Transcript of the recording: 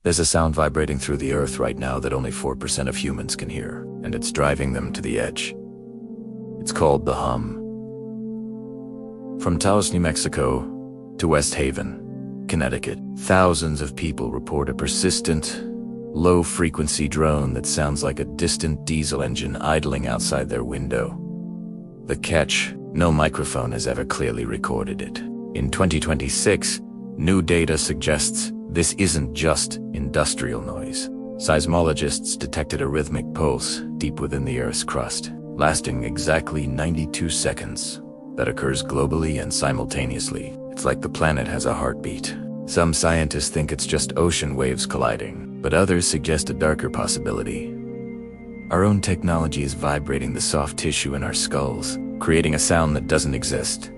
There's a sound vibrating through the earth right now that only 4% of humans can hear, and it's driving them to the edge. It's called the hum. From Taos, New Mexico to West Haven, Connecticut, thousands of people report a persistent, low-frequency drone that sounds like a distant diesel engine idling outside their window. The catch: no microphone has ever clearly recorded it. In 2026, new data suggests this isn't just industrial noise. Seismologists detected a rhythmic pulse deep within the Earth's crust, lasting exactly 92 seconds. That occurs globally and simultaneously. It's like the planet has a heartbeat. Some scientists think it's just ocean waves colliding, but others suggest a darker possibility. Our own technology is vibrating the soft tissue in our skulls, creating a sound that doesn't exist.